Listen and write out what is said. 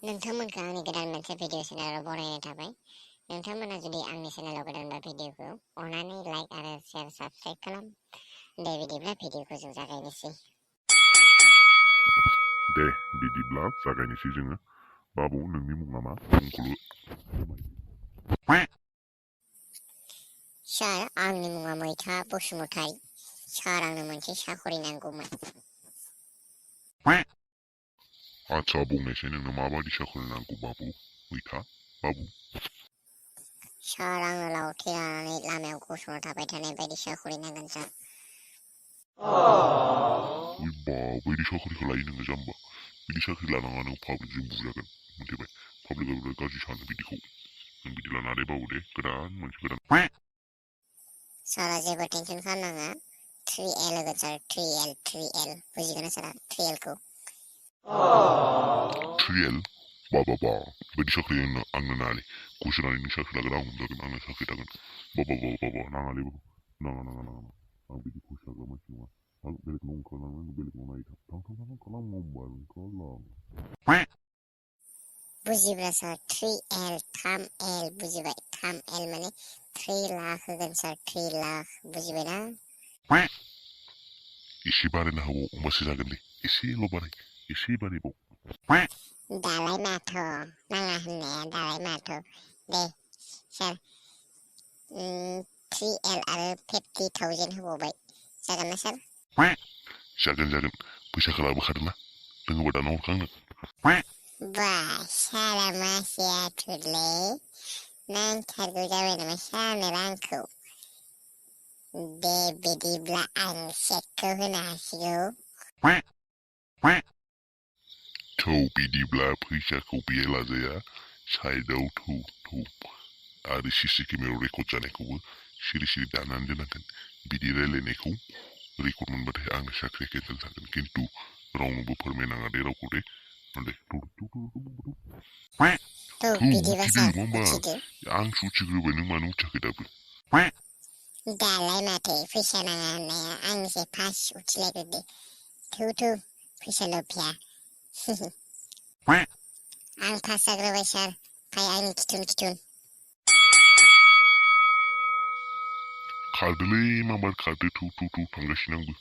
नोंथांमोनखौ आंनि गोदान मोनसे भिडिअ चेनेलाव बरायनाय थाबाय। नोंथांमोना जुदि आंनि चेनेलाव गोदानबा भिडिअखौ अननानै लाइक आरो शेयार साबस्क्राइब खालाम। दे बिदिब्ला भिडिअखौ जों जागायनोसै। दे बिदिब्ला जागायनोसै जोङो। बाबु नोंनि मुङा मा? मुंखौल' सार आंनि मुङा मैथा बसुमतारी। सार आंनो मोनसे साखरि नांगौमोन। आच्छा बुंनायसाय नोंनो माबायदि साखरि नांगौ बाबु मैथा बाबु? सार आंनो लावथि लानानै लामायाव गसंना थाबाय थानाय बायदि साखरि नांगोन सार। बा बायदि साख्रिखौ लायो नोङो जाम्बा। बिदि साख्रि लानाङा नों पाब्लिकजों बुजागोन मिथिबाय। पाब्लिकआबो गाज्रि सानो बिदिखौ। नों बिदि लानानै बाबु दे गोदान मोनसे गोदान। सारा जेबो टेनसन खालामनाङा। 3L होगोन सार 3L बुजिगोन ना सारा 3L खौ? 3L बाबा बायदि साख्रि आंनो नाङालै। कुइसनानै नों साख्रि लागोन आं हमजागोन आंनो साख्रि लागोन। बाबा नाङालै बाबु नाङा आं बिदि कुइस लाग्रा मानसि नङा। आं बेलेगनाव ओंखारलांनानै बेलेगनाव नायथां थां खालाम मबाइल ओंखारलां। बुजिब्ला सार 3L 3L बुजिबाय। 3L माने 3 लाख होगोन सार 3 लाख बुजिबायना? एसे बारायना होबाव होमबासो जागोन दे। एसेल' बाराय एसे बारायबाव। दालाय माथो नाङा होननाया दालाय माथो। दे सार 3L आरो 50,000 होबावबाय। जागोन ना सार? जागोन फैसाखौ लाबोखादोंना नों होबा दाना हरखांनो। बा सारा मासिया थुरले नांथारगौ जाबाय नामा सारनो रांखौ? दे बिदिब्ला आं चेकखौ होनो हासिगौ। थौ बिदिब्ला फैसाखौ बेयाव लाजाया साइडआव थौ आरो सिसि केमेरायाव रेकर्ड जानायखौबो सिरि दानानै दोननांगोन। बिदि रायलायनायखौ रेकर्ड मोनबाथाय आंनि साख्रिया केन्सेल जागोन। खिन्थु रावनोबो फोरमायनाङा दे रावखौ दे। बिदिबा सार उथिदो। आं उथिग्रोबाय नों मानो उथियाखै दाबो? दालाय माथो फैसा नाङा होननाया आंनिसो फार्स्ट उथिलायग्रोदो। थौ फैसा लफिया। आं पास जाग्रोबाय सार फाय आंनि खिथुन। खारदोलै माबार खारदो थौ थांगासिनो आंबो।